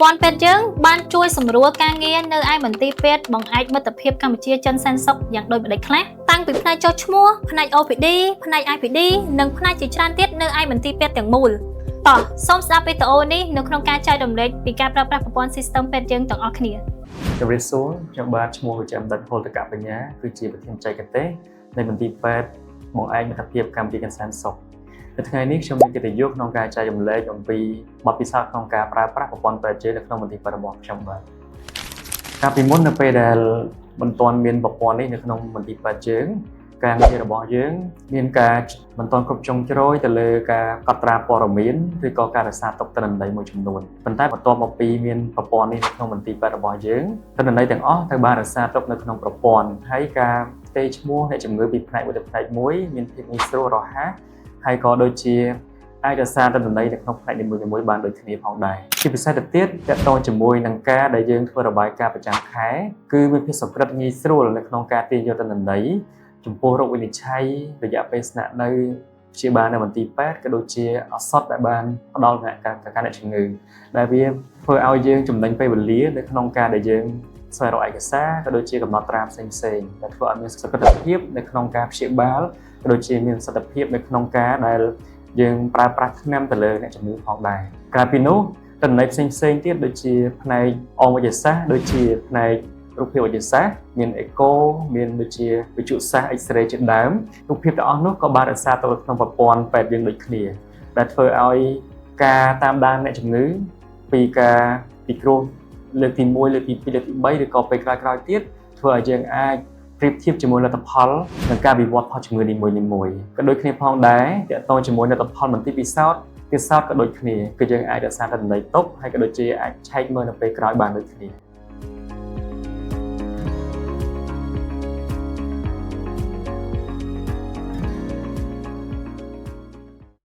ព័ន្ធពេទ្យយើងបានជួយសម្រួលការងារនៅឯមន្ទីរពេទ្យបង្អែកមិត្តភាពកម្ពុជាចិនសែនសុខយ៉ាងដូចម្តេចខ្លះតាំងពីផ្នែកចុះឈ្មោះផ្នែក OPD ផ្នែក IPD និងផ្នែកជាច្រើនទៀតនៅឯមន្ទីរពេទ្យទាំងមូលតោះសូមស្ដាប់វីដេអូនេះនៅក្នុងការចែករំលែកពីការប្រើប្រាស់ប្រព័ន្ធ System ពេទ្យយើងទាំងអស់គ្នាជម្រាបសួរខ្ញុំបាទឈ្មោះវិជ្ជបណ្ឌិតហុលតកបញ្ញាគឺជាប្រធានបច្ចេកទេសនៃមន្ទីរពេទ្យបង្អែកមិត្តភាពកម្ពុជាចិនសែនសុខនៅថ្ងៃនេះខ្ញុំមានកិត្តិយសក្នុងការចែករំលែកអំពីបទពិសោធន៍ក្នុងការប្រើប្រាស់ប្រព័ន្ធពេទ្យនៅក្នុងមន្ទីរពេទ្យរបស់ខ្ញុំបាទកាលពីមុននៅពេលដែលមិនទាន់មានប្រព័ន្ធនេះនៅក្នុងមន្ទីរពេទ្យយើងការងាររបស់យើងមានការមិនទាន់គ្រប់ជ្រុងជ្រោយទៅលើការកត់ត្រាព័ត៌មានឬក៏ការរក្សាទុកទិន្នន័យមួយចំនួនប៉ុន្តែបន្ទាប់មកពីមានប្រព័ន្ធនេះនៅក្នុងមន្ទីរពេទ្យរបស់យើងទិន្នន័យទាំងអស់ត្រូវបានរក្សាទុកនៅក្នុងប្រព័ន្ធហើយការផ្ទេរឈ្មោះអ្នកជំងឺពីផ្នែកមួយទៅផ្នែកមួយមានភាពងាយស្រួលរហ័សហើយក៏ដូចជាអាចរក្សាទិន្នន័យនៅក្នុងផ្នែកនីមួយៗបានដូចគ្នាផងដែរជាពិសេសទៅទៀតទាក់ទងជាមួយនឹងការដែលយើងធ្វើរបាយការណ៍ប្រចាំខែគឺមានភាពសុក្រឹតងាយស្រួលនៅក្នុងការទាញយកទិន្នន័យចំពោះរោគវិនិច្ឆ័យរយៈពេលស្នាក់នៅព្យាបាលនៅមន្ទីរពេទ្យក៏ដូចជាឱសថដែលបានផ្ដល់ដល់អ្នកជំងឺដែលវាធ្វើឲ្យយើងចំណេញពេលវេលានៅក្នុងការដែលយើងស្វែងរកឯកសារក៏ដូចជាកំណត់ត្រាផ្សេងៗដែលធ្វើឲ្យមានសុខភាពនៅក្នុងការព្យាបាលក៏ដូចជាមានសុខភាពនៅក្នុងការដែលយើងប្រើប្រាស់ថ្នាំទៅលើអ្នកជំងឺផងដែរក្រៅពីនោះទិន្នន័យផ្សេងៗទៀតដូចជាផ្នែកអងវិទ្យាសាស្ត្រដូចជាផ្នែករូបភាពវិទ្យាសាស្ត្រមានអេកូមានដូចជាវិទ្យុសាស្ត្រ X-ray ជាដើមរូបភាពទាំងអស់នោះក៏បានរក្សាទៅក្នុងប្រព័ន្ធពេទ្យយើងដូចគ្នាដែលធ្វើឲ្យការតាមដានអ្នកជំងឺពីការពិគ្រោះលើកទី1លើកទី2លើកទី3ឬក៏ពេលក្រោយៗទៀតធ្វើឲ្យយើងអាចប្រៀបធៀបជាមួយលទ្ធផលនិងការវិវត្តផលជំងឺនីមួយៗក៏ដូចគ្នាផងដែរទាក់ទងជាមួយលទ្ធផលមន្ទីរពិសោធន៍ក៏ដូចគ្នាគឺយើងអាចរក្សាទិន្នន័យទុកហើយក៏ដូចជាអាចឆែកមើលនៅពេលក្រោយបានដូចគ្នា